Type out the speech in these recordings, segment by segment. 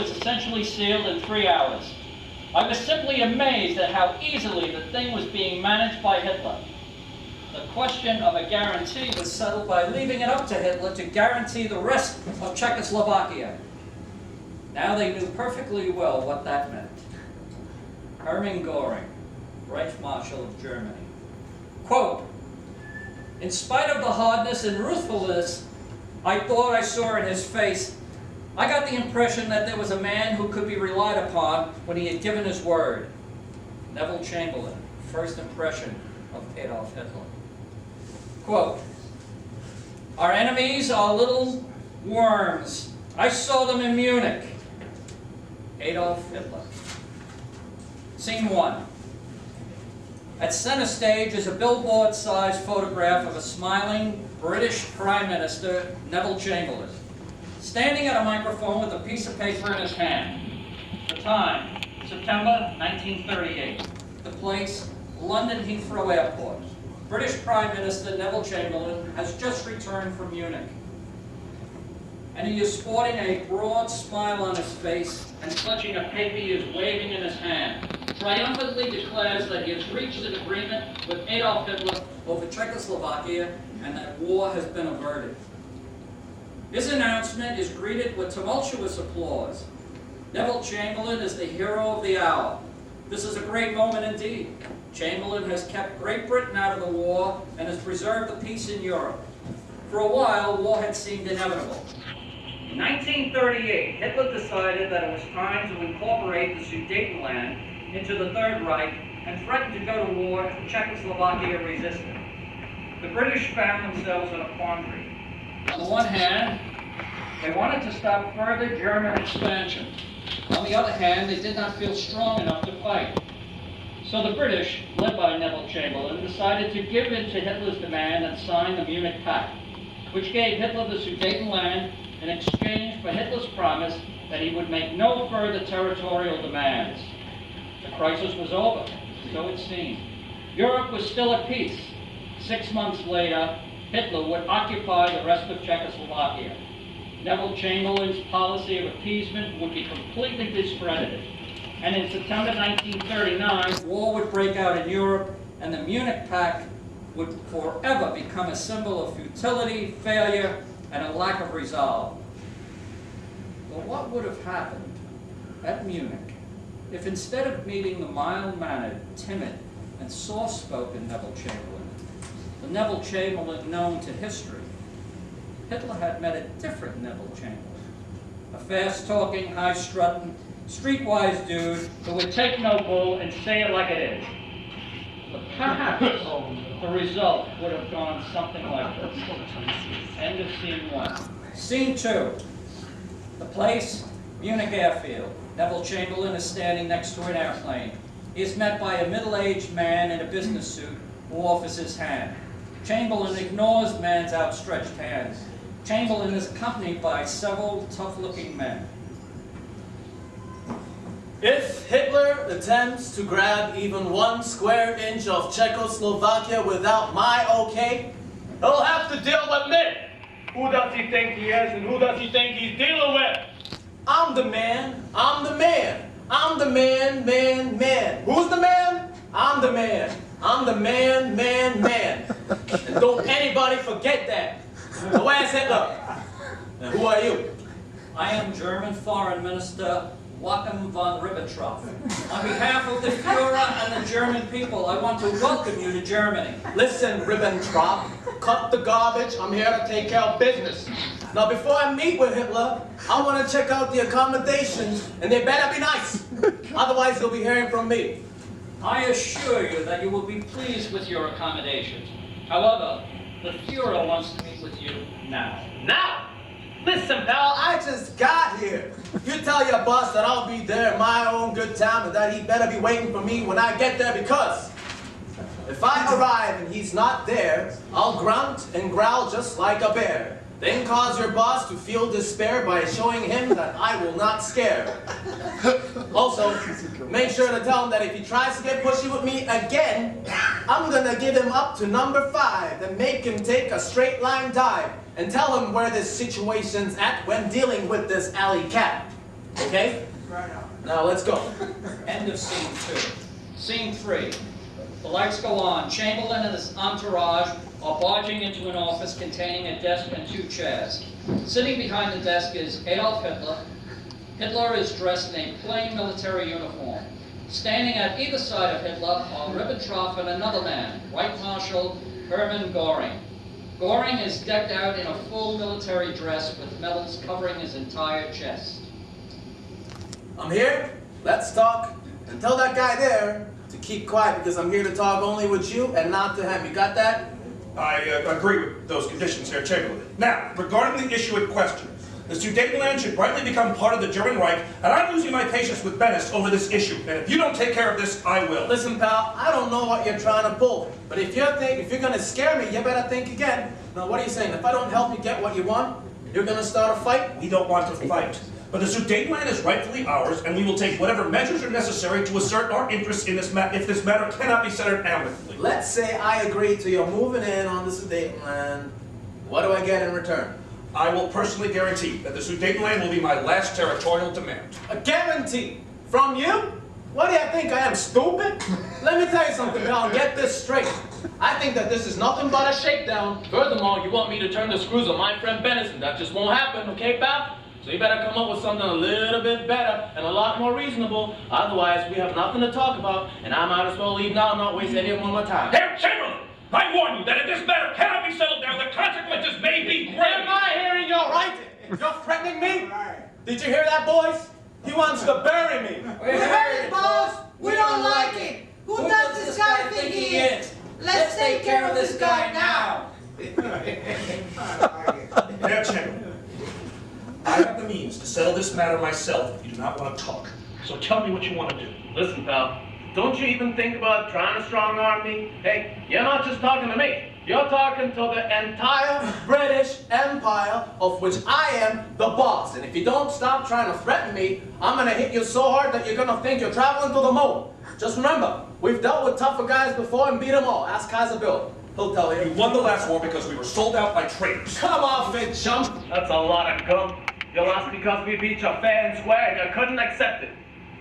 was essentially sealed in 3 hours. I was simply amazed at how easily the thing was being managed by Hitler. The question of a guarantee was settled by leaving it up to Hitler to guarantee the rest of Czechoslovakia. Now they knew perfectly well what that meant. Hermann Göring, Reich Marshal of Germany. Quote, "In spite of the hardness and ruthfulness I thought I saw in his face, I got the impression that there was a man who could be relied upon when he had given his word." Neville Chamberlain, first impression of Adolf Hitler. Quote, "Our enemies are little worms. I saw them in Munich." Adolf Hitler. Scene 1. At center stage is a billboard-sized photograph of a smiling British Prime Minister, Neville Chamberlain, standing at a microphone with a piece of paper in his hand. The time, September 1938. The place, London Heathrow Airport. British Prime Minister Neville Chamberlain has just returned from Munich, and he is sporting a broad smile on his face and clutching a paper he is waving in his hand. Triumphantly declares that he has reached an agreement with Adolf Hitler over Czechoslovakia and that war has been averted. His announcement is greeted with tumultuous applause. Neville Chamberlain is the hero of the hour. This is a great moment indeed. Chamberlain has kept Great Britain out of the war and has preserved the peace in Europe. For a while, war had seemed inevitable. In 1938, Hitler decided that it was time to incorporate the Sudetenland into the Third Reich and threatened to go to war if Czechoslovakia resisted. The British found themselves in a quandary. On the one hand, they wanted to stop further German expansion. On the other hand, they did not feel strong enough to fight. So the British, led by Neville Chamberlain, decided to give in to Hitler's demand and sign the Munich Pact, which gave Hitler the Sudetenland in exchange for Hitler's promise that he would make no further territorial demands. The crisis was over, so it seemed. Europe was still at peace. 6 months later, Hitler would occupy the rest of Czechoslovakia. Neville Chamberlain's policy of appeasement would be completely discredited. And in September 1939, war would break out in Europe, and the Munich Pact would forever become a symbol of futility, failure, and a lack of resolve. But what would have happened at Munich if instead of meeting the mild-mannered, timid, and soft-spoken Neville Chamberlain, the Neville Chamberlain known to history, Hitler had met a different Neville Chamberlain, a fast-talking, high-strutting, streetwise dude who would take no bull and say it like it is. But perhaps the result would have gone something like this. End of scene 1. Scene 2. The place, Munich Airfield. Neville Chamberlain is standing next to an airplane. He is met by a middle-aged man in a business suit who offers his hand. Chamberlain ignores the man's outstretched hands. Chamberlain is accompanied by several tough-looking men. If Hitler attempts to grab even 1 square inch of Czechoslovakia without my okay, he'll have to deal with me. Who does he think he is and who does he think he's dealing with? I'm the man, I'm the man, I'm the man, man, man. Who's the man? I'm the man, I'm the man, man, man. And don't anybody forget that. Now where's Hitler? And who are you? I am German Foreign Minister Joachim von Ribbentrop. On behalf of the Fuhrer and the German people, I want to welcome you to Germany. Listen, Ribbentrop, cut the garbage. I'm here to take care of business. Now, before I meet with Hitler, I want to check out the accommodations, and they better be nice. Otherwise, you'll be hearing from me. I assure you that you will be pleased with your accommodations. However, the Fuhrer wants to meet with you now. Now? Listen, pal, I just got here. You tell your boss that I'll be there in my own good time and that he better be waiting for me when I get there, because if I arrive and he's not there, I'll grunt and growl just like a bear. Then cause your boss to feel despair by showing him that I will not scare. Also, make sure to tell him that if he tries to get pushy with me again, I'm gonna give him up to number 5 and make him take a straight line dive and tell him where this situation's at when dealing with this alley cat. Okay? Now let's go. End of scene 2. Scene 3. The lights go on. Chamberlain and his entourage are barging into an office containing a desk and 2 chairs. Sitting behind the desk is Adolf Hitler. Hitler is dressed in a plain military uniform. Standing at either side of Hitler are Ribbentrop and another man, Right Marshal Hermann Göring. Göring is decked out in a full military dress with medals covering his entire chest. I'm here, let's talk, and tell that guy there to keep quiet because I'm here to talk only with you and not to him. You got that? I agree with those conditions, Herr Chamberlain. Now, regarding the issue in question, the Sudetenland should rightly become part of the German Reich, and I'm losing my patience with Venice over this issue. And if you don't take care of this, I will. Listen, pal, I don't know what you're trying to pull, but if you're gonna scare me, you better think again. Now, what are you saying? If I don't help you get what you want, you're gonna start a fight? We don't want to fight. But the Sudetenland is rightfully ours, and we will take whatever measures are necessary to assert our interests in this if this matter cannot be settled amicably. Let's say I agree to your moving in on the Sudetenland. What do I get in return? I will personally guarantee that the Sudetenland will be my last territorial demand. A guarantee? From you? What do you think, I am stupid? Let me tell you something, pal, get this straight. I think that this is nothing but a shakedown. Furthermore, you want me to turn the screws on my friend Benison. That just won't happen, okay, pal? So you better come up with something a little bit better and a lot more reasonable. Otherwise, we have nothing to talk about, and I might as well leave now and not waste any more of my time. Herr Chamberlain, I warn you that if this matter cannot be settled down, the consequences may be grave. Am I hearing you right? You're threatening me? Did you hear that, boys? He wants to bury me. We heard it, boss. We don't like it. Who does this guy think he is? Let's take care of this guy now. Herr Chamberlain, I have the means to settle this matter myself if you do not want to talk. So tell me what you want to do. Listen, pal, don't you even think about trying to strong-arm me? Hey, you're not just talking to me. You're talking to the entire British Empire, of which I am the boss. And if you don't stop trying to threaten me, I'm gonna hit you so hard that you're gonna think you're traveling to the moon. Just remember, we've dealt with tougher guys before and beat them all. Ask Kaiser Bill. He'll tell you. You won the last war because we were sold out by traitors. Come off it, chump. That's a lot of gum. You lost because we beat you fair and square and you couldn't accept it.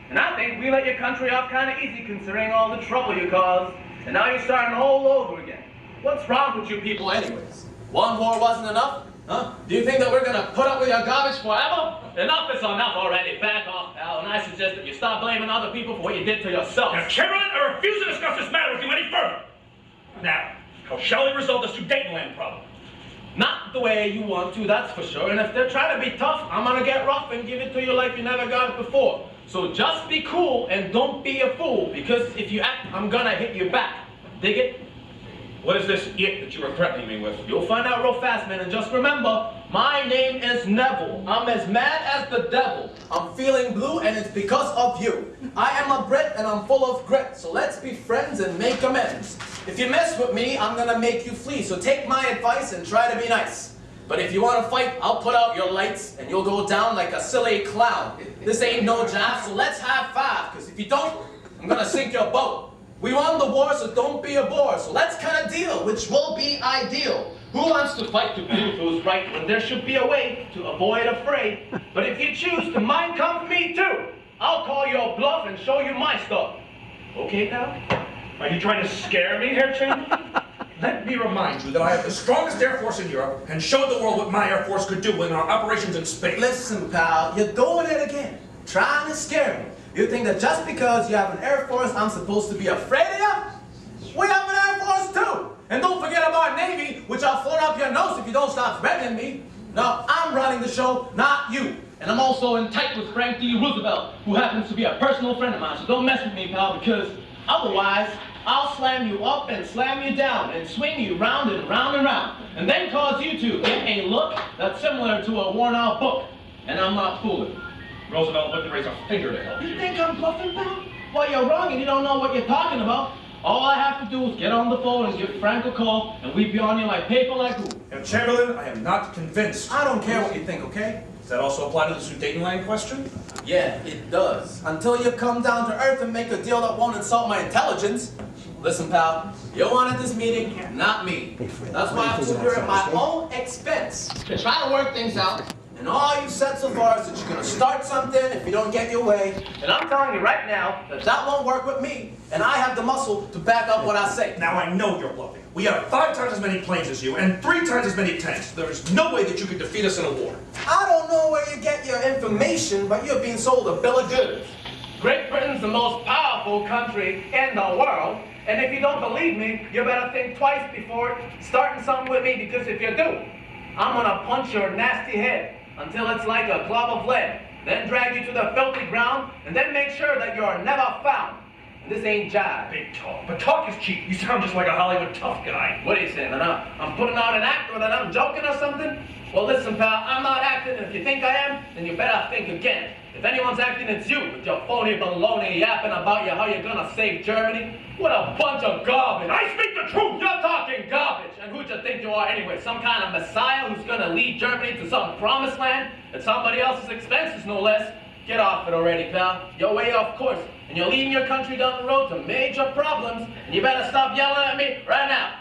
And I think we let your country off kind of easy considering all the trouble you caused. And now you're starting all over again. What's wrong with you people anyways? One war wasn't enough? Huh? Do you think that we're gonna put up with your garbage forever? Enough is enough already. Back off, pal. And I suggest that you stop blaming other people for what you did to yourself. Now, Chamberlain, I refuse to discuss this matter with you any further. Now, how shall we resolve the Sudetenland problem? Not the way you want to, that's for sure. And if they're trying to be tough, I'm gonna get rough and give it to you like you never got it before. So just be cool and don't be a fool, because if you act, I'm gonna hit you back. Dig it? What is this it that you are threatening me with? You'll find out real fast, man. And just remember, my name is Neville. I'm as mad as the devil. I'm feeling blue and it's because of you. I am a Brit and I'm full of grit, so let's be friends and make amends. If you mess with me, I'm gonna make you flee, so take my advice and try to be nice. But if you want to fight, I'll put out your lights and you'll go down like a silly clown. This ain't no job, so let's have five, because if you don't, I'm gonna sink your boat. We won the war, so don't be a bore, so let's cut a deal, which will be ideal. Who wants to fight to prove who's right when there should be a way to avoid a fray? But if you choose to mind come for me too, I'll call your bluff and show you my stuff. Okay, pal? Are you trying to scare me, Herr Chamberlain? Let me remind you that I have the strongest air force in Europe and showed the world what my air force could do in our operations in space. Listen, pal, you're doing it again, trying to scare me. You think that just because you have an air force, I'm supposed to be afraid of you? We have an air force too! And don't forget about Navy, which I'll float up your nose if you don't stop threatening me. No, I'm running the show, not you. And I'm also in tight with Frank D. Roosevelt, who happens to be a personal friend of mine, so don't mess with me, pal, because otherwise, I'll slam you up and slam you down and swing you round and round and round, and then cause you to get a look that's similar to a worn-out book. And I'm not fooling. Roosevelt wouldn't raise a finger to help You you. think I'm bluffing, pal? Well, you're wrong and you don't know what you're talking about. All I have to do is get on the phone and give Frank a call, and we'd be on you like paper like glue. Herr Chamberlain, I am not convinced. I don't care what you think, okay? Does that also apply to the Sudetenland question? Yeah, it does. Until you come down to earth and make a deal that won't insult my intelligence. Listen, pal, you wanted this meeting, not me. That's why I flew here at my own expense to try to work things out. And all you've said so far is that you're gonna start something if you don't get your way. And I'm telling you right now that That won't work with me, and I have the muscle to back up what I say. Now I know you're bluffing. We have 5 times as many planes as you and 3 times as many tanks. There's no way that you could defeat us in a war. I don't know where you get your information, but you're being sold a bill of goods. Great Britain's the most powerful country in the world. And if you don't believe me, you better think twice before starting something with me, because if you do, I'm gonna punch your nasty head until it's like a club of lead, then drag you to the filthy ground, and then make sure that you're never found. And this ain't jive. Big talk. But talk is cheap. You sound just like a Hollywood tough guy. What are you saying? That I'm putting out an act, or that I'm joking or something? Well, listen, pal, I'm not acting, and if you think I am, then you better think again. If anyone's acting, it's you, with your phony baloney yapping about how you're gonna save Germany. What a bunch of garbage. I speak the truth! You're talking garbage! And who'd you think you are anyway? Some kind of messiah who's gonna lead Germany to some promised land at somebody else's expenses, no less? Get off it already, pal. You're way off course, and you're leading your country down the road to major problems, and you better stop yelling at me right now.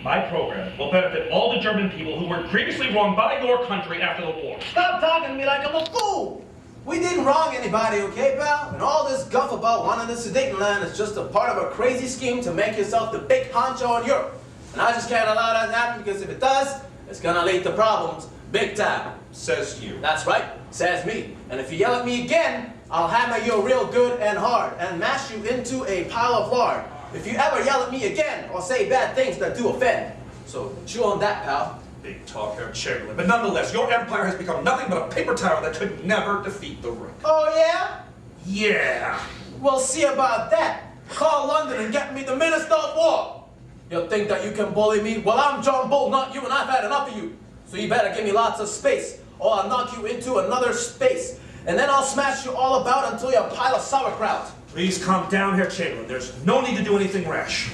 My program will benefit all the German people who were previously wronged by your country after the war. Stop talking to me like I'm a fool! We didn't wrong anybody, okay, pal? And all this guff about wanting the Sudetenland is just a part of a crazy scheme to make yourself the big honcho in Europe. And I just can't allow that to happen, because if it does, it's gonna lead to problems big time. Says you. That's right, says me. And if you yell at me again, I'll hammer you real good and hard and mash you into a pile of lard. If you ever yell at me again or say bad things that do offend. So chew on that, pal. Big talk, Herr Chamberlain. But nonetheless, your empire has become nothing but a paper tower that could never defeat the Reich. Oh yeah? Yeah. We'll see about that. Call London and get me the Minister of War. You'll think that you can bully me? Well, I'm John Bull, not you, and I've had enough of you. So you better give me lots of space, or I'll knock you into another space. And then I'll smash you all about until you're a pile of sauerkraut. Please calm down, Herr Chamberlain. There's no need to do anything rash.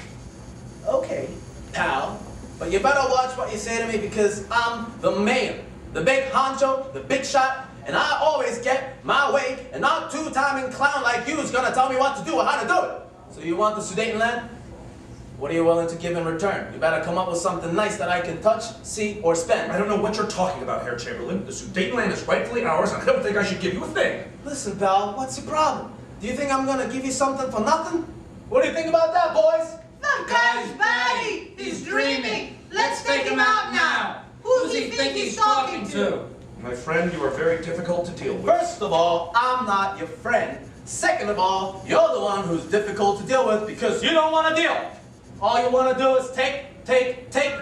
Okay, pal. But you better watch what you say to me, because I'm the mayor, the big honcho, the big shot, and I always get my way, and not two-timing clown like you is gonna tell me what to do or how to do it. So you want the Sudetenland? What are you willing to give in return? You better come up with something nice that I can touch, see, or spend. I don't know what you're talking about, Herr Chamberlain. The Sudetenland is rightfully ours, and I don't think I should give you a thing. Listen, pal, what's your problem? Do you think I'm gonna give you something for nothing? What do you think about that, boys? That guy's batty! He's dreaming! Let's take him out now! Who does he think he's talking to? My friend, you are very difficult to deal with. First of all, I'm not your friend. Second of all, you're the one who's difficult to deal with because you don't want to deal. All you want to do is take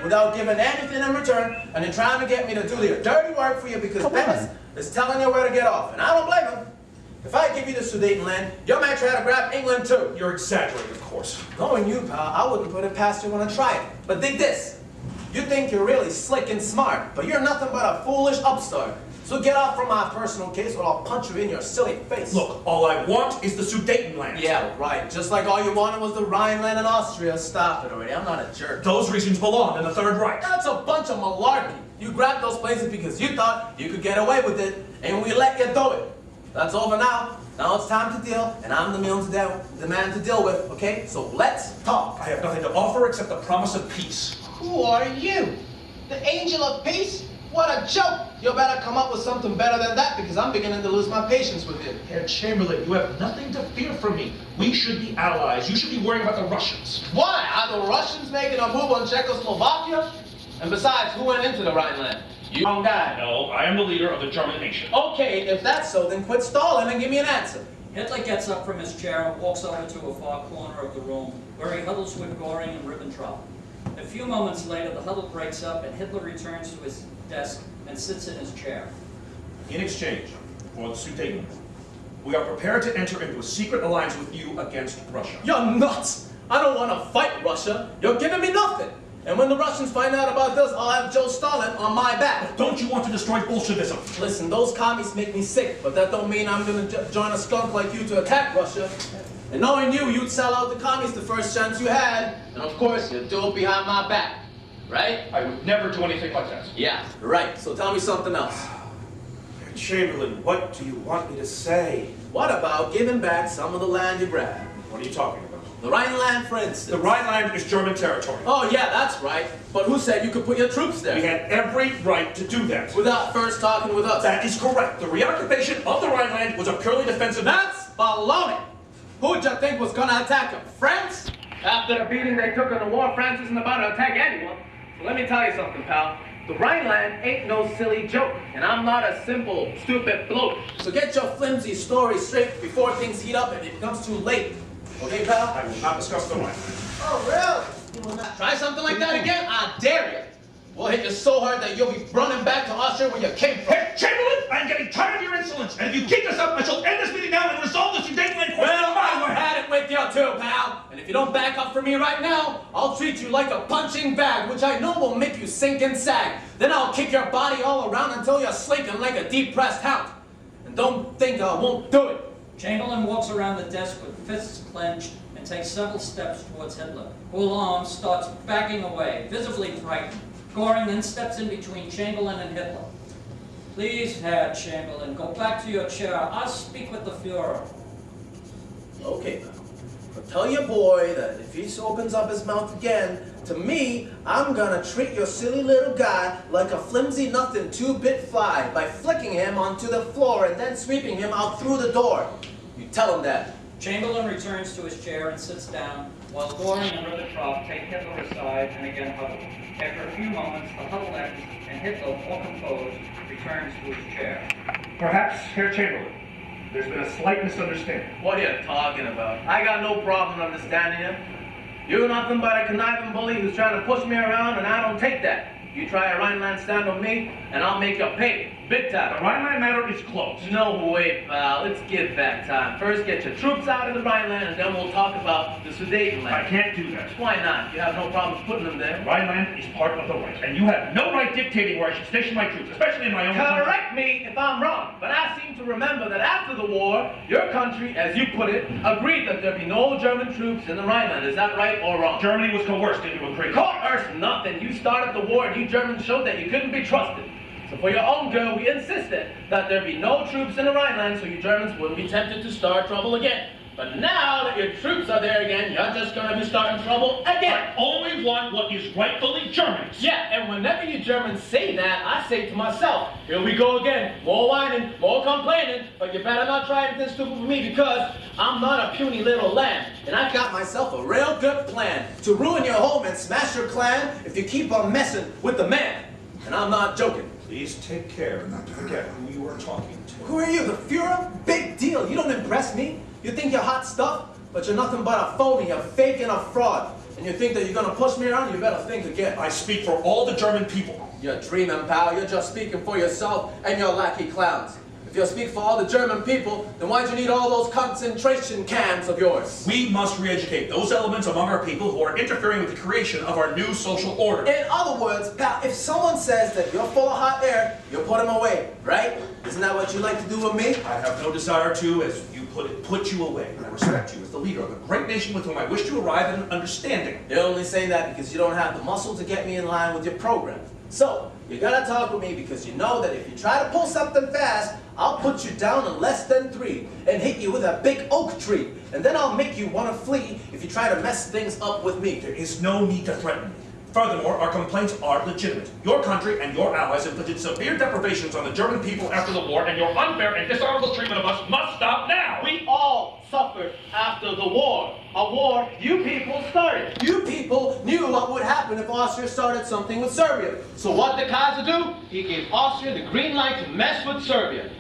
without giving anything in return, and you're trying to get me to do the dirty work for you because Venice is telling you where to get off, and I don't blame him. If I give you the Sudetenland, you might try to grab England too. You're exaggerating, of course. Knowing you, pal, I wouldn't put it past you when I try it. But dig this. You think you're really slick and smart, but you're nothing but a foolish upstart. So get off from my personal case or I'll punch you in your silly face. Look, all I want is the Sudetenland. Yeah, right. Just like all you wanted was the Rhineland and Austria. Stop it already. I'm not a jerk. Those regions belong in the Third Reich. That's a bunch of malarkey. You grabbed those places because you thought you could get away with it, and we let you do it. That's over now. Now it's time to deal, and I'm the man to deal with, okay? So let's talk. I have nothing to offer except the promise of peace. Who are you? The angel of peace? What a joke! You better come up with something better than that because I'm beginning to lose my patience with you. Herr Chamberlain, you have nothing to fear from me. We should be allies. You should be worrying about the Russians. Why? Are the Russians making a move on Czechoslovakia? And besides, who went into the Rhineland? You wrong guy. No, I am the leader of the German nation. Okay, if that's so, then quit stalling and give me an answer. Hitler gets up from his chair and walks over to a far corner of the room, where he huddles with Göring and Ribbentrop. A few moments later, the huddle breaks up and Hitler returns to his desk and sits in his chair. In exchange for the Sudetenland, we are prepared to enter into a secret alliance with you against Russia. You're nuts! I don't want to fight Russia. You're giving me nothing. And when the Russians find out about this, I'll have Joe Stalin on my back. Don't you want to destroy Bolshevism? Listen, those commies make me sick, but that don't mean I'm going to join a skunk like you to attack Russia. And knowing you, you'd sell out the commies the first chance you had. And of course, you'd do it behind my back. Right? I would never do anything like that. Yeah, right. So tell me something else. Herr Chamberlain, what do you want me to say? What about giving back some of the land you grabbed? What are you talking about? The Rhineland, for instance. The Rhineland is German territory. Oh, yeah, that's right. But who said you could put your troops there? We had every right to do that. Without first talking with us. That is correct. The reoccupation of the Rhineland was a purely defensive... That's baloney! Who'd you think was gonna attack him? France? After the beating they took in the war, France isn't about to attack anyone. So let me tell you something, pal. The Rhineland ain't no silly joke, and I'm not a simple, stupid bloke. So get your flimsy story straight before things heat up and it becomes too late. Okay, pal? I will not discuss the Rhineland. Oh, really? You will not try something like that again? I dare you. We'll hit you so hard that you'll be running back to Austria where you came from. Hey, Chamberlain, I'm getting tired of your insolence, and if you keep this up, I shall end this meeting now and resolve the Sudetenland question. Well, I've had it with you too, pal. And if you don't back up for me right now, I'll treat you like a punching bag, which I know will make you sink and sag. Then I'll kick your body all around until you're slinking like a depressed hound. And don't think I won't do it. Chamberlain walks around the desk with fists clenched and takes several steps towards Hitler, who alarmed starts backing away, visibly frightened. Göring then steps in between Chamberlain and Hitler. Please, Herr Chamberlain, go back to your chair. I'll speak with the Fuhrer. Okay, pal. But tell your boy that if he opens up his mouth again, to me, I'm gonna treat your silly little guy like a flimsy nothing two-bit fly by flicking him onto the floor and then sweeping him out through the door. You tell him that. Chamberlain returns to his chair and sits down, while Göring and Ribbentrop take Hitler aside and again huddle. After a few moments, the huddle ends, and Hitler, more composed, returns to his chair. Perhaps, Herr Chamberlain, there's been a slight misunderstanding. What are you talking about? I got no problem understanding you. You're nothing but a conniving bully who's trying to push me around, and I don't take that. You try a Rhineland stand on me, and I'll make you pay. Big time. The Rhineland matter is closed. No way, pal. Let's give back time. First, get your troops out of the Rhineland, and then we'll talk about the Sudetenland. I can't do that. Why not? You have no problem putting them there. Rhineland is part of the Reich, and you have no right dictating where I should station my troops, especially in my own country. Correct me if I'm wrong, but I seem to remember that after the war, your country, as you put it, agreed that there be no German troops in the Rhineland. Is that right or wrong? Germany was coerced into agreeing. Coerced nothing. You started the war, and you Germans showed that you couldn't be trusted. So for your own good, we insisted that there be no troops in the Rhineland so you Germans wouldn't be tempted to start trouble again. But now that your troops are there again, you're just going to be starting trouble again. I only want what is rightfully Germany's. Yeah, and whenever you Germans say that, I say to myself, here we go again. More whining, more complaining, but you better not try anything stupid with me because I'm not a puny little lamb. And I've got myself a real good plan to ruin your home and smash your clan if you keep on messing with the man. And I'm not joking. Please take care not to forget who you are talking to. Who are you, the Fuhrer? Big deal. You don't impress me. You think you're hot stuff, but you're nothing but a phony, a fake, and a fraud. And you think that you're gonna push me around? You better think again. I speak for all the German people. You're dreaming, pal. You're just speaking for yourself and your lackey clowns. If you speak for all the German people, then why'd you need all those concentration camps of yours? We must re-educate those elements among our people who are interfering with the creation of our new social order. In other words, pal, if someone says that you're full of hot air, you put them away, right? Isn't that what you like to do with me? I have no desire to, as you put it, put you away. I respect you as the leader of a great nation with whom I wish to arrive at an understanding. You're only saying that because you don't have the muscle to get me in line with your program. So, you gotta talk with me because you know that if you try to pull something fast, I'll put you down in less than 3 and hit you with a big oak tree. And then I'll make you want to flee if you try to mess things up with me. There is no need to threaten me. Furthermore, our complaints are legitimate. Your country and your allies inflicted severe deprivations on the German people after the war, and your unfair and dishonorable treatment of us must stop now. We all suffered after the war. A war you people started. You people knew what would happen if Austria started something with Serbia. So what did Kaiser do? He gave Austria the green light to mess with Serbia.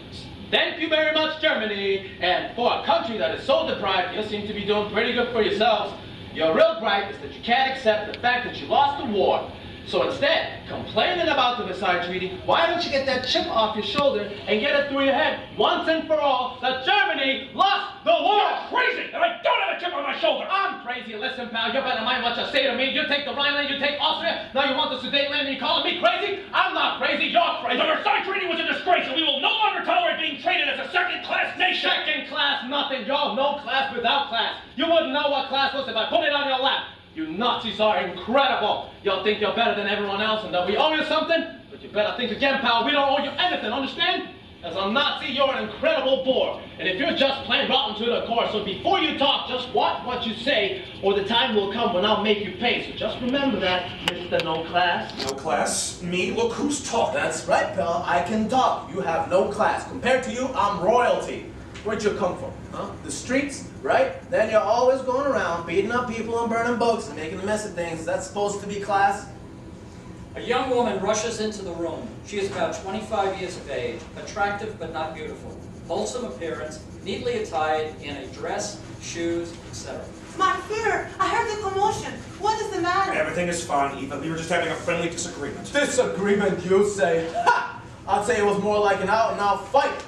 Thank you very much, Germany. And for a country that is so deprived, you seem to be doing pretty good for yourselves. Your real gripe is that you can't accept the fact that you lost the war. So instead, complaining about the Versailles Treaty, why don't you get that chip off your shoulder and get it through your head once and for all that Germany lost the war? You're crazy, and I don't have a chip on my shoulder. I'm crazy. Listen, pal, you better mind what you say to me. You take the Rhineland, you take Austria, now you want the Sudetenland and you're calling me crazy? I'm not crazy, you're crazy. The Versailles Treaty was a disgrace, and we will no longer tolerate being treated as a second-class nation. Second class nothing. You're no class without class. You wouldn't know what class was if I put it on your lap. You Nazis are incredible. Y'all think you're better than everyone else and that we owe you something? But you better think again, pal. We don't owe you anything, understand? As a Nazi, you're an incredible bore. And if you're just plain rotten to the course. So before you talk, just watch what you say, or the time will come when I'll make you pay. So just remember that, Mr. No Class. No class? Me? Look who's talking. That's right, pal. I can talk. You have no class. Compared to you, I'm royalty. Where'd you come from? Huh? The streets, right? Then you're always going around beating up people and burning boats and making a mess of things. Is that supposed to be class? A young woman rushes into the room. She is about 25 years of age, attractive but not beautiful, wholesome appearance, neatly attired in a dress, shoes, etc. My Führer, I heard the commotion. What is the matter? Everything is fine, Eva. We were just having a friendly disagreement. Disagreement, you say? Ha! I'd say it was more like an out-and-out fight.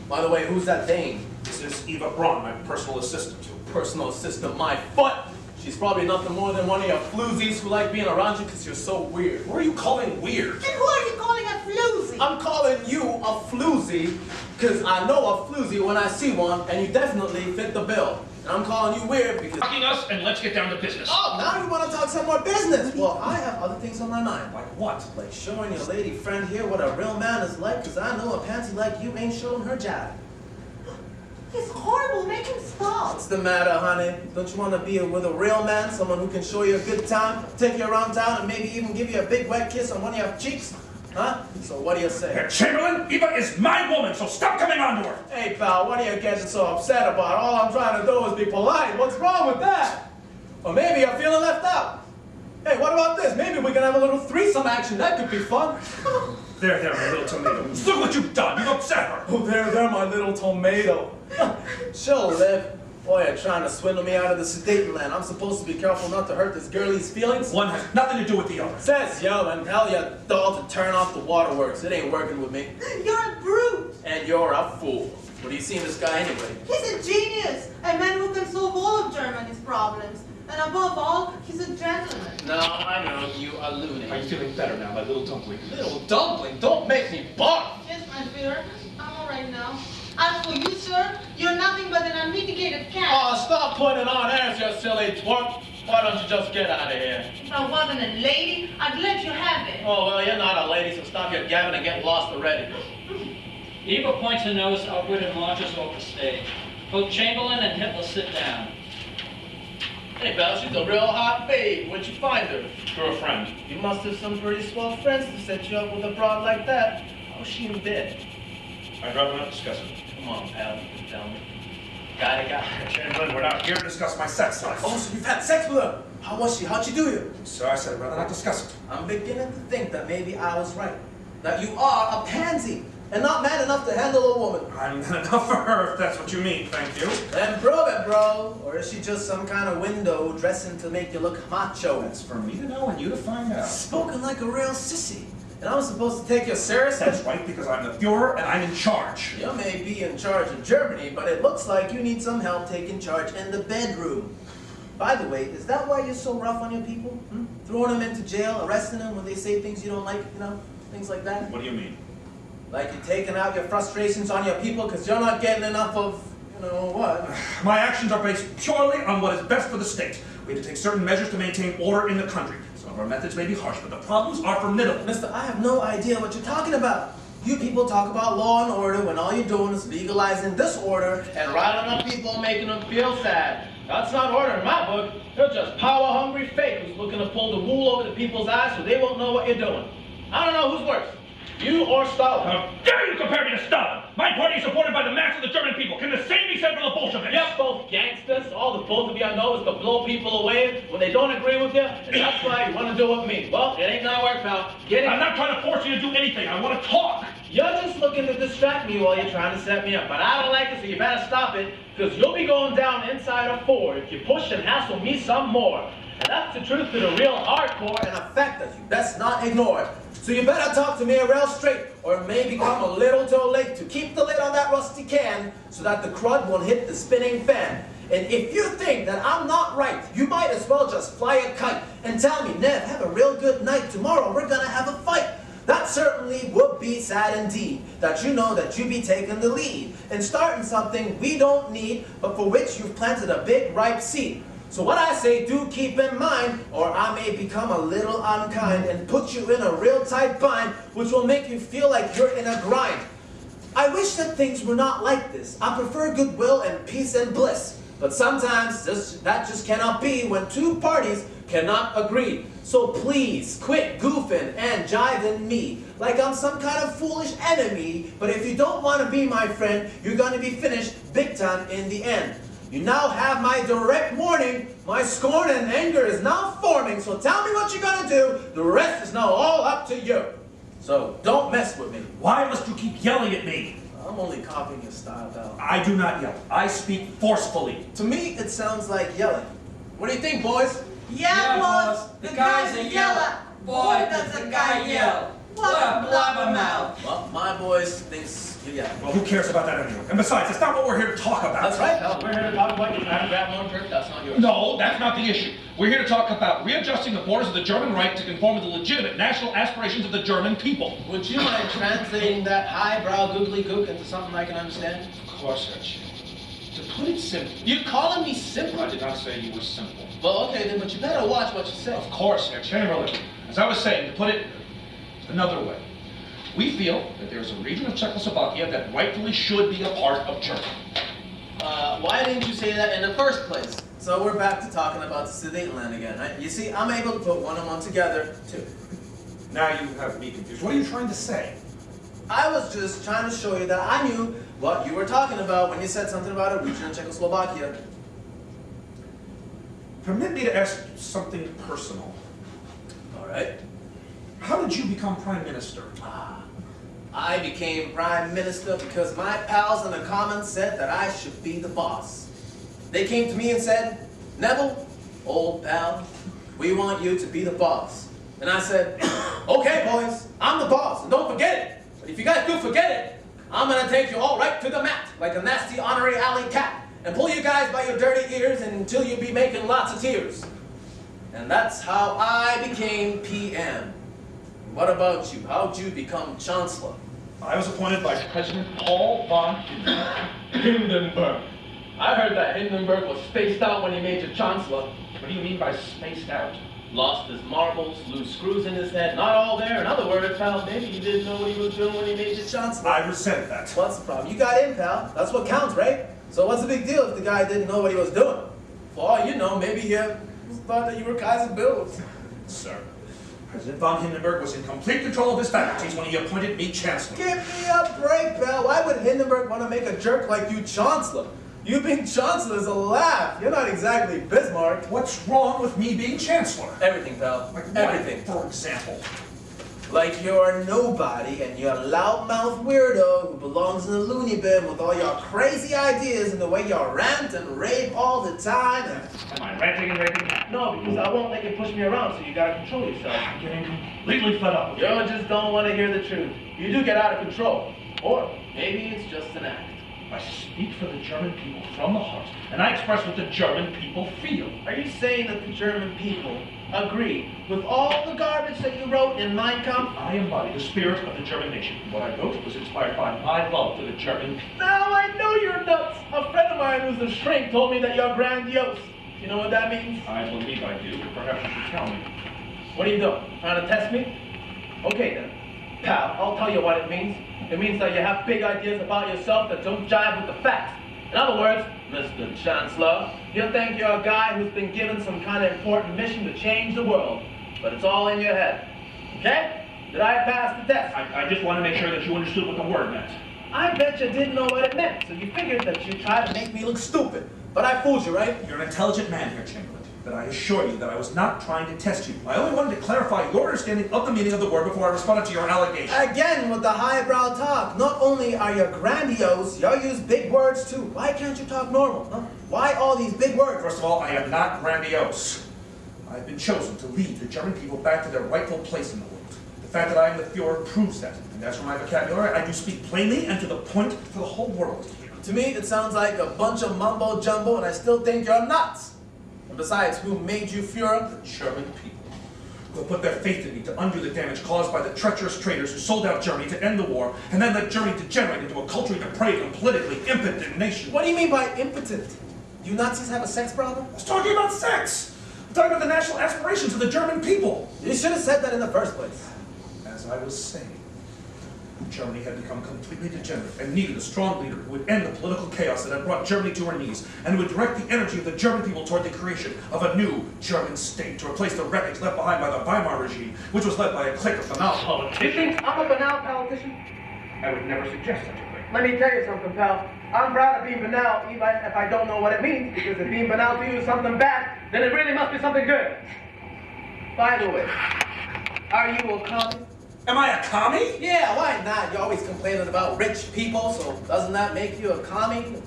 By the way, who's that dame? This is Eva Braun, my personal assistant. Personal assistant, my foot. She's probably nothing more than one of your floozies who like being around you because you're so weird. What are you calling weird? And who are you calling a floozy? I'm calling you a floozy because I know a floozy when I see one, and you definitely fit the bill. And I'm calling you weird because... Fucking us, and let's get down to business. Oh, now you want to talk some more business. Well, I have other things on my mind. Like what? Like showing your lady friend here what a real man is like, because I know a pansy like you ain't showing her jive. He's horrible. Make him stop. What's the matter, honey? Don't you want to be with a real man, someone who can show you a good time, take you around town, and maybe even give you a big wet kiss on one of your cheeks? Huh? So what do you say? Herr Chamberlain, Eva is my woman, so stop coming on to her. Hey, pal, what are you getting so upset about? All I'm trying to do is be polite. What's wrong with that? Or maybe you're feeling left out. Hey, what about this? Maybe we can have a little threesome action. That could be fun. There, my little tomato. Look what you've done. You've upset her. Oh, there, my little tomato. She'll live. Boy, you're trying to swindle me out of the sedating land. I'm supposed to be careful not to hurt this girlie's feelings. One has nothing to do with the other. Says yo, and tell your doll to turn off the waterworks. It ain't working with me. You're a brute. And you're a fool. What do you see in this guy anyway? He's a genius. A man who can solve all of Germany's problems. And above all, he's a gentleman. No, I know, you are loony. Are you feeling better now, my little dumpling? Little dumpling, don't make me bark! Yes, my Führer. I'm all right now. As for you, sir, you're nothing but an unmitigated cat. Oh, stop putting on airs, you silly twerp. Why don't you just get out of here? If I wasn't a lady, I'd let you have it. Oh, well, you're not a lady, so stop your gabbing and get lost already. Eva points her nose upward and launches off the stage. Both Chamberlain and Hitler sit down. Hey, Belle, she's a real hot babe. Where'd you find her? Through a friend. You must have some pretty swell friends to set you up with a broad like that. How's she in bed? I'd rather not discuss it. Come on, pal, you can tell me. Got it. Chamberlain, we're not here to discuss my sex life. Oh, so you've had sex with her? How was she? How'd she do you? So I said I'd rather not discuss it. I'm beginning to think that maybe I was right. That you are a pansy, and not man enough to handle a woman. I'm not enough for her, if that's what you mean. Thank you. Then prove it, bro. Or is she just some kind of window dressing to make you look macho? That's for me to know and you to find out. Spoken like a real sissy. And I'm supposed to take you serious? That's right, because I'm the Fuhrer and I'm in charge. You may be in charge of Germany, but it looks like you need some help taking charge in the bedroom. By the way, is that why you're so rough on your people? Hmm? Throwing them into jail, arresting them when they say things you don't like, you know? Things like that? What do you mean? Like you're taking out your frustrations on your people because you're not getting enough of, you know, what? My actions are based purely on what is best for the state. We have to take certain measures to maintain order in the country. Some of our methods may be harsh, but the problems are formidable. Mister, I have no idea what you're talking about. You people talk about law and order when all you're doing is legalizing disorder And riling up people and making them feel sad. That's not order in my book. They're just power-hungry fakers looking to pull the wool over the people's eyes so they won't know what you're doing. I don't know who's worse, you or Stalin. How dare you compare me to Stalin? My party is supported by the mass of the German people. Can the same be said for the Bolsheviks? You're both gangsters. All the both of you know is to blow people away when they don't agree with you, and that's why you want to do it with me. Well, it ain't gonna work, pal. Get it? I'm not trying to force you to do anything. I want to talk. You're just looking to distract me while you're trying to set me up. But I don't like it, so you better stop it, because you'll be going down inside of 4 if you push and hassle me some more. And that's the truth to the real hardcore. and a fact that you best not ignore. So you better talk to me real straight, or it may become a little too late to keep the lid on that rusty can so that the crud won't hit the spinning fan. And if you think that I'm not right, you might as well just fly a kite and tell me, Nev, have a real good night. Tomorrow we're gonna have a fight. That certainly would be sad indeed, that you know that you be taking the lead and starting something we don't need, but for which you've planted a big ripe seed. So what I say, do keep in mind, or I may become a little unkind and put you in a real tight bind, which will make you feel like you're in a grind. I wish that things were not like this. I prefer goodwill and peace and bliss. But sometimes that just cannot be when two parties cannot agree. So please, quit goofing and jiving me like I'm some kind of foolish enemy. But if you don't want to be my friend, you're going to be finished big time in the end. You now have my direct warning. My scorn and anger is now forming. So tell me what you're going to do. The rest is now all up to you. So don't mess with me. Why must you keep yelling at me? I'm only copying your style, pal. I do not yell. I speak forcefully. To me, it sounds like yelling. What do you think, boys? Yeah, boss. The guy's a yeller. Boy, does the guy yell. What a blabbermouth. Well, my boys thinks you yell. Well, who cares about that anyway? And besides, that's not what we're here to talk about. That's right. Hell, we're here to talk about you trying to grab one jerk. That's not yours. No, that's not the issue. We're here to talk about readjusting the borders of the German Reich to conform with the legitimate national aspirations of the German people. Would you mind translating that highbrow googly gook into something I can understand? Of course, Rich. To put it simply, You're calling me simple? I did not say you were simple. Well, okay then, but you better watch what you say. Of course, generally. As I was saying, to put it another way, we feel that there is a region of Czechoslovakia that rightfully should be a part of Germany. Why didn't you say that in the first place? So we're back to talking about the Sudetenland again, right? You see, I'm able to put one and one together, too. Now you have me confused. What are you trying to say? I was just trying to show you that I knew what you were talking about when you said something about a region in Czechoslovakia. Permit me to ask something personal. All right. How did you become Prime Minister? I became Prime Minister because my pals in the Commons said that I should be the boss. They came to me and said, Neville, old pal, we want you to be the boss. And I said, okay, boys, I'm the boss, and don't forget it. But if you guys do forget it, I'm going to take you all right to the mat, like a nasty honorary alley cat, and pull you guys by your dirty ears until you be making lots of tears. And that's how I became PM. What about you? How'd you become Chancellor? I was appointed by President Paul von Hindenburg. I heard that Hindenburg was spaced out when he made you Chancellor. What do you mean by spaced out? Lost his marbles, loose screws in his head, not all there. In other words, pal, maybe he didn't know what he was doing when he made you Chancellor. I resent that. What's the problem? You got in, pal. That's what counts, right? So what's the big deal if the guy didn't know what he was doing? For all you know, maybe he thought that you were Kaiser Bills. Sir, President von Hindenburg was in complete control of his faculties when he appointed me Chancellor. Give me a break, pal. Why would Hindenburg want to make a jerk like you Chancellor? You being Chancellor is a laugh. You're not exactly Bismarck. What's wrong with me being Chancellor? Everything, pal. Like what, Everything. for example? Like you're nobody and you're a loudmouth weirdo who belongs in the loony bin with all your crazy ideas and the way you rant and rave all the time. Am I ranting and raving? No, because I won't let you push me around, so you gotta control yourself. I'm getting completely fed up with You just don't want to hear the truth. You do get out of control. Or maybe it's just an act. I speak for the German people from the heart, and I express what the German people feel. Are you saying that the German people agree with all the garbage that you wrote in Mein Kampf? I embody the spirit of the German nation. What I wrote was inspired by my love for the German people. Now I know you're nuts. A friend of mine who's a shrink told me that you're grandiose. You know what that means? I believe I do, but perhaps you should tell me. What are you doing? Trying to test me? Okay then. Pal, I'll tell you what it means. It means that you have big ideas about yourself that don't jive with the facts. In other words, Mr. Chancellor, you think you're a guy who's been given some kind of important mission to change the world, but it's all in your head. Okay? Did I pass the test? I just want to make sure that you understood what the word meant. I bet you didn't know what it meant, so you figured that you'd try to make Make me look stupid. But I fooled you, right? You're an intelligent man here, Chamberlain. But I assure you that I was not trying to test you. I only wanted to clarify your understanding of the meaning of the word before I responded to your allegation. Again with the highbrow talk. Not only are you grandiose, you use big words too. Why can't you talk normal? Huh? Why all these big words? First of all, I am not grandiose. I've been chosen to lead the German people back to their rightful place in the world. The fact that I am the Fuhrer proves that. And as for my vocabulary, I do speak plainly and to the point for the whole world to hear. To me, it sounds like a bunch of mumbo jumbo, and I still think you're nuts. And besides, who made you Fuhrer? The German people, who have put their faith in me to undo the damage caused by the treacherous traitors who sold out Germany to end the war, and then let Germany degenerate into a culturally depraved and politically impotent nation. What do you mean by impotent? Do you Nazis have a sex problem? I was talking about sex! I'm talking about the national aspirations of the German people! You should have said that in the first place. As I was saying, Germany had become completely degenerate and needed a strong leader who would end the political chaos that had brought Germany to her knees and who would direct the energy of the German people toward the creation of a new German state to replace the wreckage left behind by the Weimar regime, which was led by a clique of banal politicians. You think I'm a banal politician? I would never suggest such a thing. Let me tell you something, pal. I'm proud of being banal, even if I don't know what it means, because if being banal to you is something bad, then it really must be something good. By the way, are you a commie? Am I a commie? Yeah, why not? You're always complaining about rich people, so doesn't that make you a commie?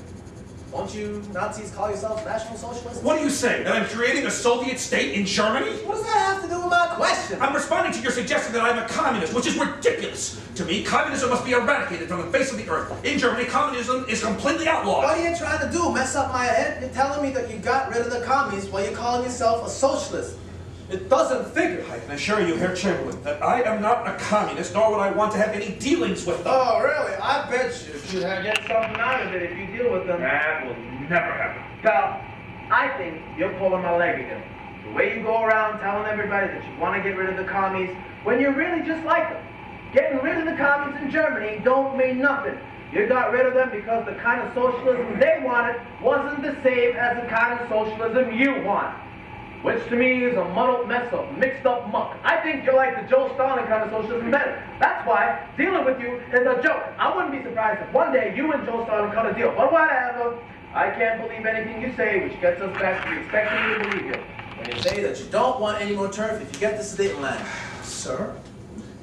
Won't you Nazis call yourselves National Socialists? What do you say? That I'm creating a Soviet state in Germany? What does that have to do with my question? I'm responding to your suggestion that I'm a communist, which is ridiculous. To me, communism must be eradicated from the face of the earth. In Germany, communism is completely outlawed. What are you trying to do? Mess up my head? You're telling me that you got rid of the commies while you're calling yourself a socialist. It doesn't figure. I can assure you, Herr Chamberlain, that I am not a communist, nor would I want to have any dealings with them. Oh, really? I bet you. You get something out of it if you deal with them. That will never happen. Pal, I think you're pulling my leg again. The way you go around telling everybody that you want to get rid of the commies when you're really just like them. Getting rid of the commies in Germany don't mean nothing. You got rid of them because the kind of socialism they wanted wasn't the same as the kind of socialism you want. Which to me is a muddled mess of mixed up muck. I think you like the Joe Stalin kind of socialism better. That's why dealing with you is a joke. I wouldn't be surprised if one day you and Joe Stalin cut a deal. But whatever. I can't believe anything you say, which gets us back to expecting you to believe you. When you say that you don't want any more turf if you get the Sudetenland. Sir,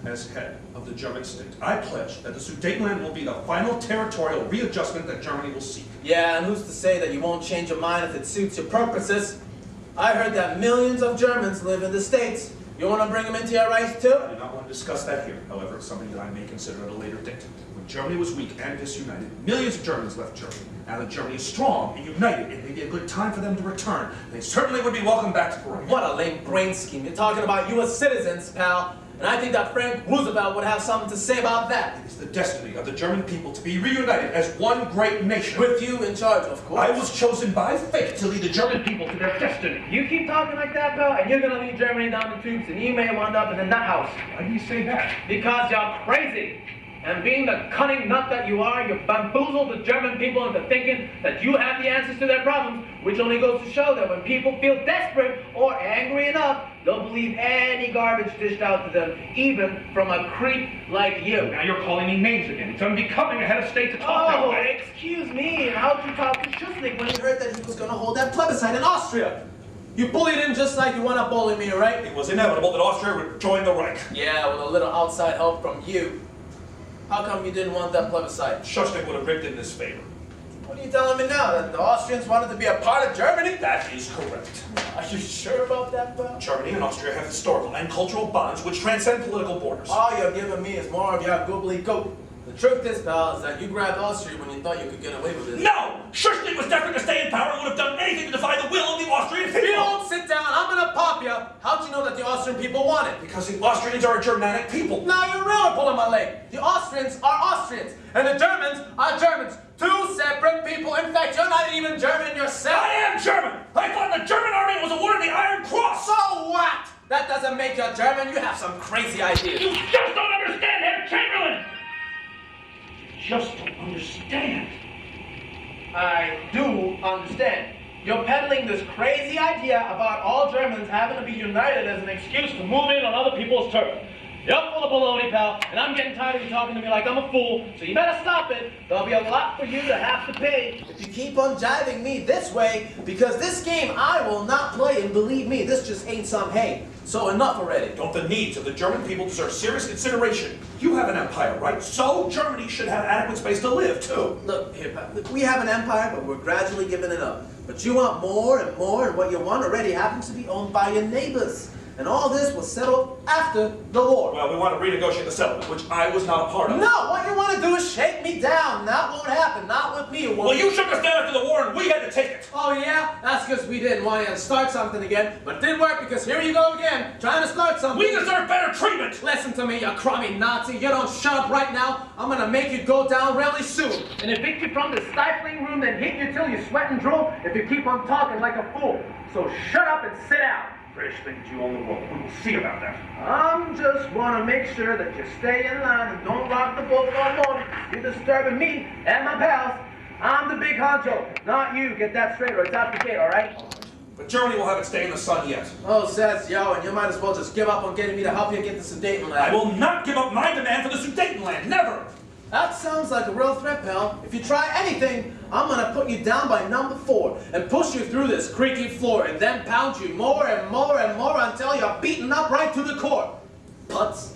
as head of the German state, I pledge that the Sudetenland will be the final territorial readjustment that Germany will seek. Yeah, and who's to say that you won't change your mind if it suits your purposes? I heard that millions of Germans live in the States. You want to bring them into your rights too? I do not want to discuss that here. However, it's something that I may consider at a later date. When Germany was weak and disunited, millions of Germans left Germany. Now that Germany is strong and united, it may be a good time for them to return. They certainly would be welcome back to Britain. What a lame brain scheme. You're talking about U.S. citizens, pal. And I think that Frank Roosevelt would have something to say about that. It is the destiny of the German people to be reunited as one great nation. With you in charge, of course. I was chosen by fate to lead the German people to their destiny. You keep talking like that, pal, and you're gonna lead Germany down the tubes, and you may wind up in the nut house. Why do you say that? Because you're crazy. And being the cunning nut that you are, you bamboozled the German people into thinking that you have the answers to their problems, which only goes to show that when people feel desperate or angry enough, they'll believe any garbage dished out to them, even from a creep like you. Now you're calling me names again. It's unbecoming a head of state to talk that Oh, way. excuse me, how'd you talk to Schussling when You heard that he was going to hold that plebiscite in Austria. You bullied him just like you want to bully me, right? It was inevitable that Austria would join the Reich. Yeah, with a little outside help from you. How come you didn't want that plebiscite? Schuschnigg would have rigged in his favor. What are you telling me now? That the Austrians wanted to be a part of Germany? That is correct. Are you sure about that, pal? Germany and Austria have historical and cultural bonds which transcend political borders. All you're giving me is more of your gobbly-gook. The truth is, pal, is that you grabbed Austria when you thought you could get away with it. No! Schuschnigg was desperate to stay in power and would have done anything to defy the will of the Austrian people. If you don't sit down, I'm gonna pop you. How'd you know that the Austrian people want it? Because the Austrians are a Germanic people. Now you're really pulling my leg. The Austrians are Austrians, and the Germans are Germans. Two separate people. In fact, you're not even German yourself. I am German! I thought the German army was awarded the Iron Cross! So what? That doesn't make you German. You have some crazy ideas. You just don't understand, Herr Chamberlain! You just don't understand. I do understand. You're peddling this crazy idea about all Germans having to be united as an excuse to move in on other people's turf. You're full of baloney, pal, and I'm getting tired of you talking to me like I'm a fool, so you better stop it. There'll be a lot for you to have to pay. If you keep on jiving me this way, because this game I will not play, and believe me, this just ain't some hay. So enough already. Don't the needs of the German people deserve serious consideration? You have an empire, right? So Germany should have adequate space to live, too. Look, here, pal. Look, we have an empire, but we're gradually giving it up. But you want more and more, and what you want already happens to be owned by your neighbors. And all this was settled after the war. Well, we want to renegotiate the settlement, which I was not a part of. No, what you want to do is shake me down. That won't happen. Not with me. Well, you shook us down after the war, and we had to take it. Oh, yeah? That's because we didn't want to start something again. But it didn't work because here you go again, trying to start something. We deserve better treatment. Listen to me, you crummy Nazi. You don't shut up right now. I'm going to make you go down really soon. And evict you from the stifling room, then hit you till you sweat and drool if you keep on talking like a fool. So shut up and sit down. Greatest thing to do on the world. We will see about that. Just want to make sure that you stay in line and don't rock the boat no more. You're disturbing me and my pals. I'm the big honcho, not you. Get that straight or it's out the gate, all right? But Germany will have it stay in the sun yet. Oh, says yo, and you might as well just give up on getting me to help you get the Sudetenland. I will not give up my demand for the Sudetenland. Never! That sounds like a real threat, pal. If you try anything, I'm gonna put you down by number 4 and push you through this creaky floor and then pound you more and more and more until you're beaten up right to the core. Putz.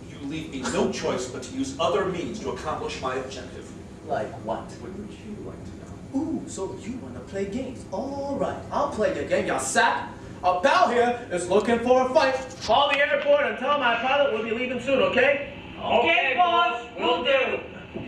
You leave me no choice but to use other means to accomplish my objective. Like what? What would you like to know? Ooh, so you wanna play games. All right, I'll play your game, you sap. Our pal here is looking for a fight. Call the airport and tell my pilot we'll be leaving soon, okay? Okay, boss, will do.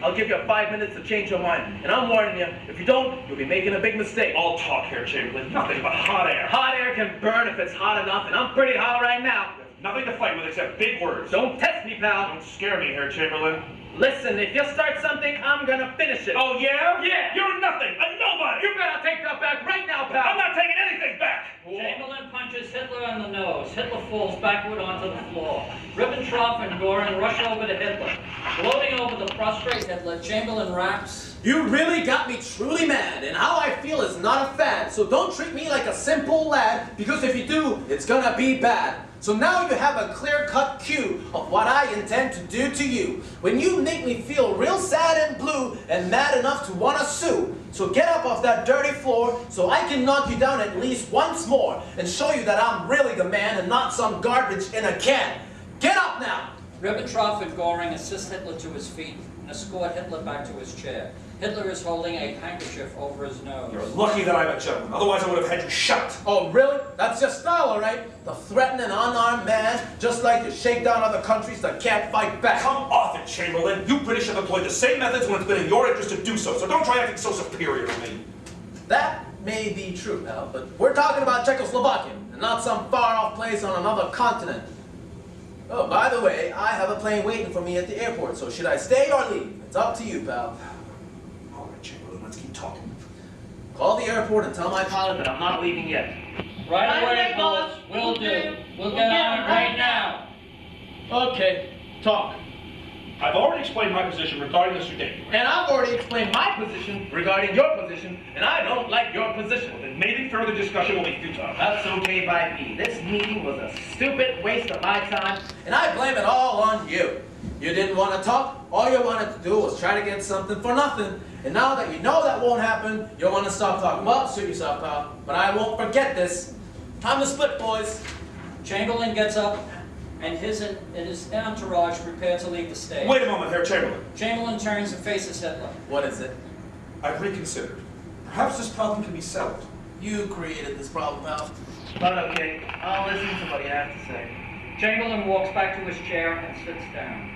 I'll give you 5 minutes to change your mind. And I'm warning you, if you don't, you'll be making a big mistake. All talk here, Chamberlain. Nothing but hot air. Hot air can burn if it's hot enough, and I'm pretty hot right now. Nothing to fight with except big words. Don't test me, pal. Don't scare me here, Chamberlain. Listen, if you start something, I'm gonna finish it. Oh, yeah? Yeah. You're nothing, a nobody. You better take that back right now, pal. I'm not taking anything back. Chamberlain punches Hitler on the nose. Hitler falls backward onto the floor. Ribbentrop and Göring rush over to Hitler. Gloating over the prostrate Hitler, Chamberlain raps, You really got me truly mad, and how I feel is not a fad. So don't treat me like a simple lad, because if you do, it's gonna be bad. So now you have a clear-cut cue of what I intend to do to you. When you make me feel real sad and blue and mad enough to wanna sue. So get up off that dirty floor so I can knock you down at least once more and show you that I'm really the man and not some garbage in a can. Get up now! Ribbentrop and Göring assist Hitler to his feet and escort Hitler back to his chair. Hitler is holding a handkerchief over his nose. You're lucky that I'm a gentleman. Otherwise, I would have had you shot. Oh, really? That's your style, all right? The threatening, unarmed man, just like to shake down other countries that can't fight back. Come off it, Chamberlain. You British have employed the same methods when it's been in your interest to do so, so don't try acting so superior to me. That may be true, pal, but we're talking about Czechoslovakia, and not some far-off place on another continent. Oh, by the way, I have a plane waiting for me at the airport, so should I stay or leave? It's up to you, pal. All right, Chamberlain, let's keep talking. Call the airport and tell my pilot that I'm not leaving yet. Right away, boss. Will do. We'll get on it right now. Okay, talk. I've already explained my position regarding the Sudetenland. And I've already explained my position regarding your position, and I don't like your position. Then maybe further discussion will be futile. That's okay by me. This meeting was a stupid waste of my time. And I blame it all on you. You didn't want to talk. All you wanted to do was try to get something for nothing. And now that you know that won't happen, you want to stop talking. Well, suit yourself, pal. But I won't forget this. Time to split, boys. Chamberlain gets up and his entourage prepare to leave the stage. Wait a moment, Herr Chamberlain. Chamberlain turns and faces Hitler. What is it? I've reconsidered. Perhaps this problem can be settled. You created this problem, pal. But okay, I'll listen to what you have to say. Chamberlain walks back to his chair and sits down.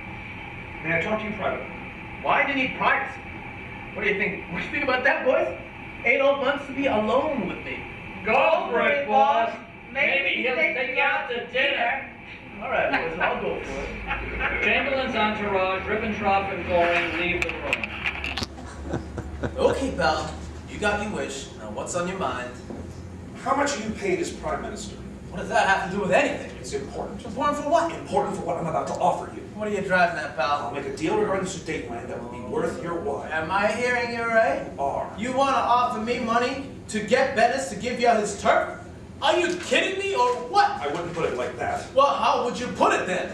May I talk to you privately? Why do you need privacy? What do you think? What do you think about that, boys? 8 old months to be alone with me. Go for it, boss. Maybe he'll take you out to dinner. All right, boys, I'll go for it. Chamberlain's entourage, Ribbentrop and Göring leave the room. Okay, pal. You got your wish. Now, what's on your mind? How much are you paid as Prime Minister? What does that have to do with anything? It's important. Important for what? Important for what I'm about to offer you. What are you driving at, I'll pal? make a deal regarding the Sudetenland that will be worth your while. Am I hearing you right? You are. You want to offer me money to get Bennis to give you his turf? Are you kidding me or what? I wouldn't put it like that. Well, how would you put it then?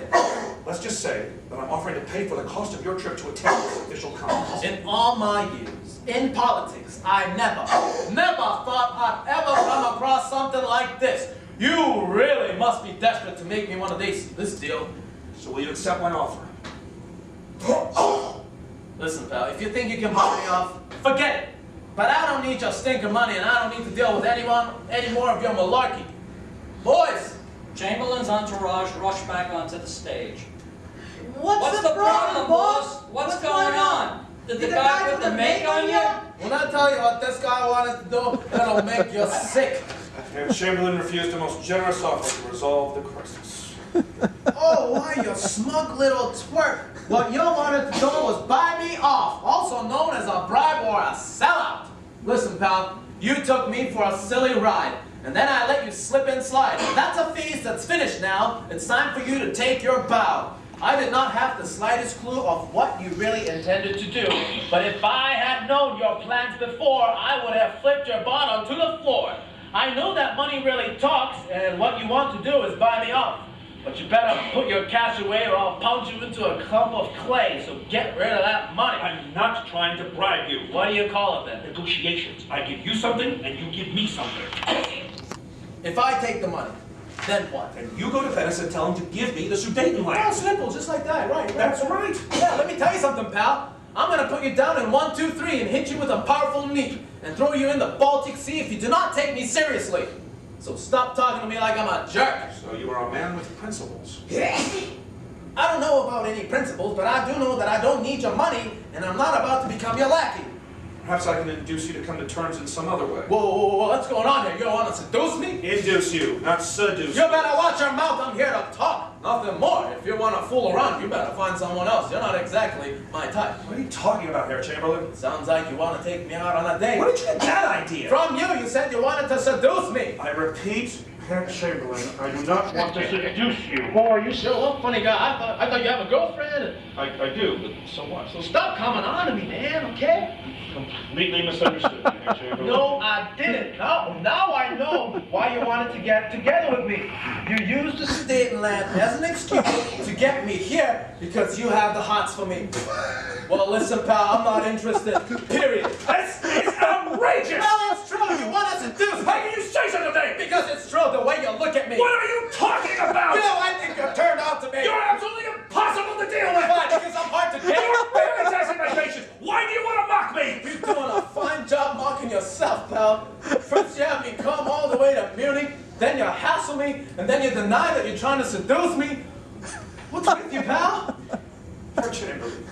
Let's just say that I'm offering to pay for the cost of your trip to attend this official conference. In all my years in politics, I never thought I'd ever come across something like this. You really must be desperate to make me one of this deal. So will you accept my offer? Listen, pal, if you think you can buy me off, forget it. But I don't need your stinking money, and I don't need to deal with any more of your malarkey. Boys! Chamberlain's entourage rush back onto the stage. What's the problem, boss? What's going on? Did the guy put the make on you? When I tell you what this guy wanted to do, it'll make you sick. Herr Chamberlain refused a most generous offer to resolve the crisis. Oh, why, you smug little twerp. What you wanted to do was buy me off, also known as a bribe or a sellout. Listen, pal, you took me for a silly ride. and then I let you slip and slide. That's a feast that's finished now. It's time for you to take your bow. I did not have the slightest clue of what you really intended to do. But if I had known your plans before, I would have flipped your butt onto the floor. I know that money really talks, and what you want to do is buy me off. But you better put your cash away or I'll pound you into a clump of clay, so get rid of that money. I'm not trying to bribe you. What do you call it then? Negotiations. I give you something and you give me something. If I take the money, then what? And you go to Venice and tell him to give me the Sudetenland. Oh, simple, just like that, right? That's right. Yeah, let me tell you something, pal. I'm gonna put you down in 1, 2, 3 and hit you with a powerful knee and throw you in the Baltic Sea if you do not take me seriously. So stop talking to me like I'm a jerk. So you are a man with principles. I don't know about any principles, but I do know that I don't need your money and I'm not about to become your lackey. Perhaps I can induce you to come to terms in some other way. Whoa, what's going on here? You want to seduce me? Induce you, not seduce. You better watch your mouth. I'm here to talk, nothing more. If you want to fool around, you better find someone else. You're not exactly my type. What are you talking about here, Chamberlain? Sounds like you want to take me out on a date. Where did you get that idea? From you. You said you wanted to seduce me. I repeat, Herr Chamberlain, I do not want to seduce you. Boy, you sure look funny guy. I thought you have a girlfriend. I do, but so what? So stop coming on to me, man, okay? Completely misunderstood, Herr Chamberlain. No, I didn't. Now I know why you wanted to get together with me. You used the Sudetenland as an excuse to get me here because you have the hots for me. Well, listen, pal, I'm not interested. Period. This is outrageous! Well, it's true. You want to seduce me. How can you say such a thing? Because it's true the way you look at me. What are you talking about? You know, I think you're turned out to me. You're absolutely impossible to deal with! Why? Because I'm hard to get. You're barely testing my patience! Why do you want to mock me? You're doing a fine job mocking yourself, pal. First you have me come all the way to Munich, then you hassle me, and then you deny that you're trying to seduce me. What's with you, pal? Herr Chamberlain,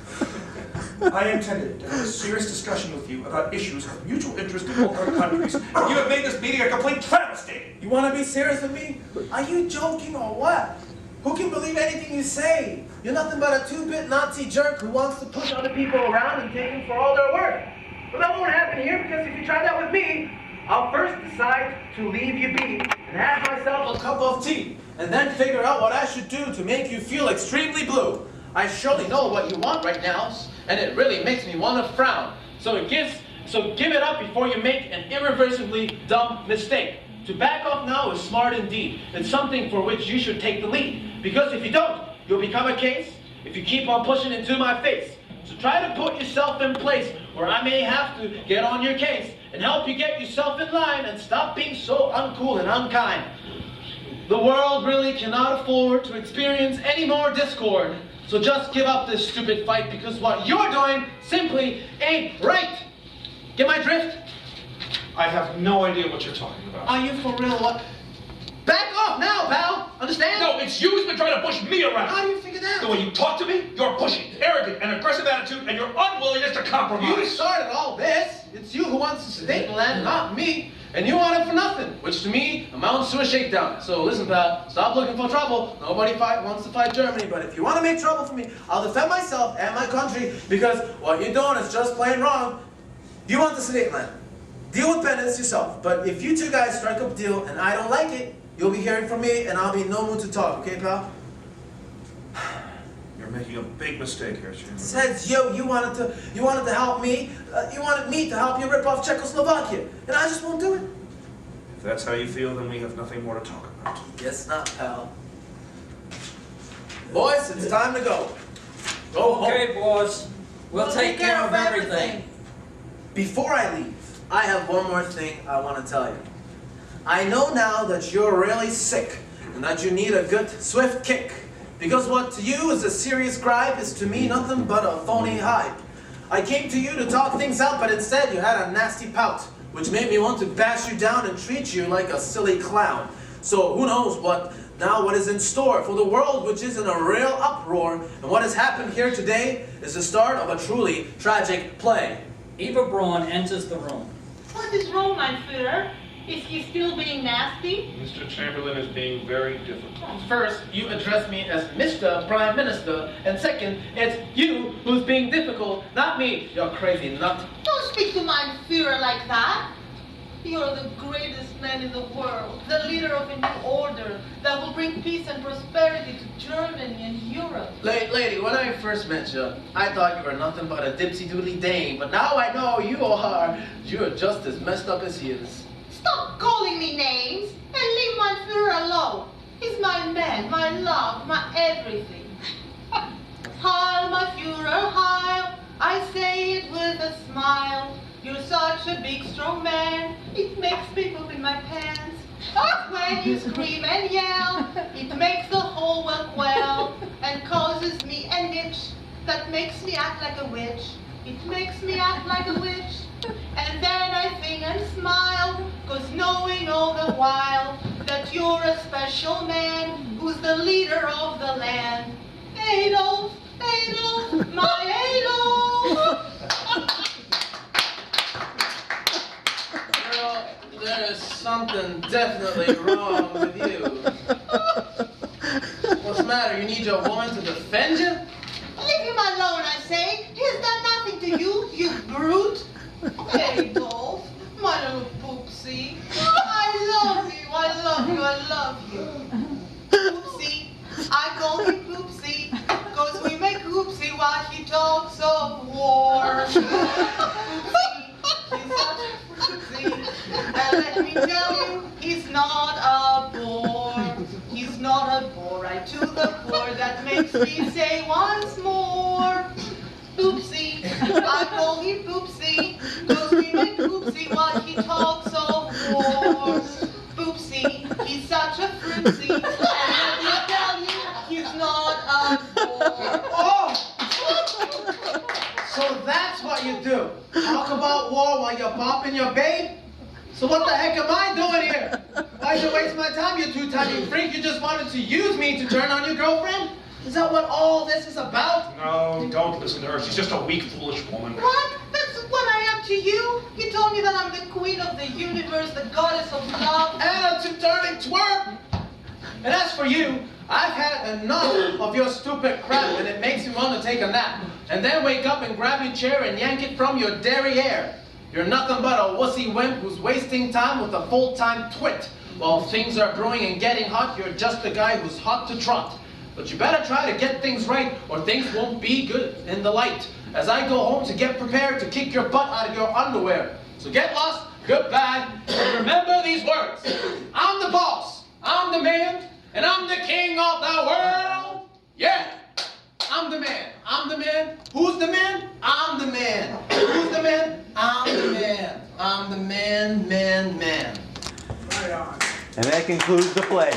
I intended to have a serious discussion with you about issues of mutual interest in both our countries, and you have made this meeting a complete travesty! You want to be serious with me? Are you joking or what? Who can believe anything you say? You're nothing but a two-bit Nazi jerk who wants to push other people around and take them for all their worth. But that won't happen here because if you try that with me, I'll first decide to leave you be and have myself a cup of tea, and then figure out what I should do to make you feel extremely blue. I surely know what you want right now, and it really makes me want to frown. So give it up before you make an irreversibly dumb mistake. To back off now is smart indeed. It's something for which you should take the lead. Because if you don't, you'll become a case if you keep on pushing into my face. So try to put yourself in place where I may have to get on your case and help you get yourself in line and stop being so uncool and unkind. The world really cannot afford to experience any more discord. So just give up this stupid fight because what you're doing simply ain't right. Get my drift? I have no idea what you're talking about. Are you for real? What? Back off now, pal! Understand? No, it's you who's been trying to push me around. How do you figure that? The way you talk to me, your pushing, arrogant, and aggressive attitude, and your unwillingness to compromise. You started all this. It's you who wants the Sudetenland, not me. And you want it for nothing, which to me amounts to a shakedown. So listen, pal, stop looking for trouble. Nobody wants to fight Germany, but if you want to make trouble for me, I'll defend myself and my country because what you're doing is just plain wrong. You want the Sudetenland. Deal with penance yourself. But if you two guys strike up a deal and I don't like it, you'll be hearing from me and I'll be in no mood to talk, okay, pal? You're making a big mistake here, Chamberlain. Says you wanted to help me. You wanted me to help you rip off Czechoslovakia, and I just won't do it. If that's how you feel, then we have nothing more to talk about. Guess not, pal. Boys, it's time to go. Go home. Okay, boss. We'll take care of everything. Before I leave, I have one more thing I want to tell you. I know now that you're really sick and that you need a good, swift kick. Because what to you is a serious gripe is to me nothing but a phony hype. I came to you to talk things out, but instead you had a nasty pout, which made me want to bash you down and treat you like a silly clown. So who knows what is in store for the world, which is in a real uproar. And what has happened here today is the start of a truly tragic play. Eva Braun enters the room. What is wrong, my Führer? Is he still being nasty? Mr. Chamberlain is being very difficult. First, you address me as Mr. Prime Minister, and second, it's you who's being difficult, not me, you crazy nut. Don't speak to my Führer like that. You're the greatest man in the world, the leader of a new order that will bring peace and prosperity to Germany and Europe. Lady, when I first met you, I thought you were nothing but a dipsy-doodly dame, but now I know you're just as messed up as he is. Stop calling me names and leave my Fuhrer alone. He's my man, my love, my everything. Heil, my Fuhrer, heil. I say it with a smile. You're such a big, strong man. It makes me poop in my pants. When you scream and yell, it makes the whole world quell and causes me an itch that makes me act like a witch. It makes me act like a witch. And then I think and smile, 'cause knowing all the while that you're a special man who's the leader of the land. Adolf, Adolf, my Adolf! Girl, there is something definitely wrong with you. What's the matter? You need your woman to defend you? Leave him alone, I say. He's done nothing to you, you brute. Adolf, my little poopsie. I love you, I love you, I love you. Poopsie, I call him Poopsie, 'cause we make Poopsie while he talks of war. Poopsie, he's such a Poopsie. And let me tell you, he's not a bore. He's not a bore, right to the core. That makes me say once more. Poopsie, I call him Poopsie, 'cause we make Poopsie while he talks of war. Poopsie, he's such a fruitsy, and let me tell you, he's not a bore. Oh! So that's what you do. Talk about war while you're bopping your babe? So what the heck am I doing here? Why'd you waste my time, you two-timing freak? You just wanted to use me to turn on your girlfriend? Is that what all this is about? No, don't listen to her. She's just a weak, foolish woman. What? That's what I am to you? You told me that I'm the queen of the universe, the goddess of love. And a two-turning twerp! And as for you, I've had enough of your stupid crap, and it makes me want to take a nap. And then wake up and grab your chair and yank it from your derriere. You're nothing but a wussy wimp who's wasting time with a full-time twit. While things are brewing and getting hot, you're just the guy who's hot to trot. But you better try to get things right, or things won't be good in the light. As I go home to get prepared to kick your butt out of your underwear. So get lost, goodbye, and remember these words. I'm the boss, I'm the man, and I'm the king of the world. Yeah, I'm the man, I'm the man. Who's the man? I'm the man. Who's the man? I'm the man. I'm the man, man, man. Right on. And that concludes the play.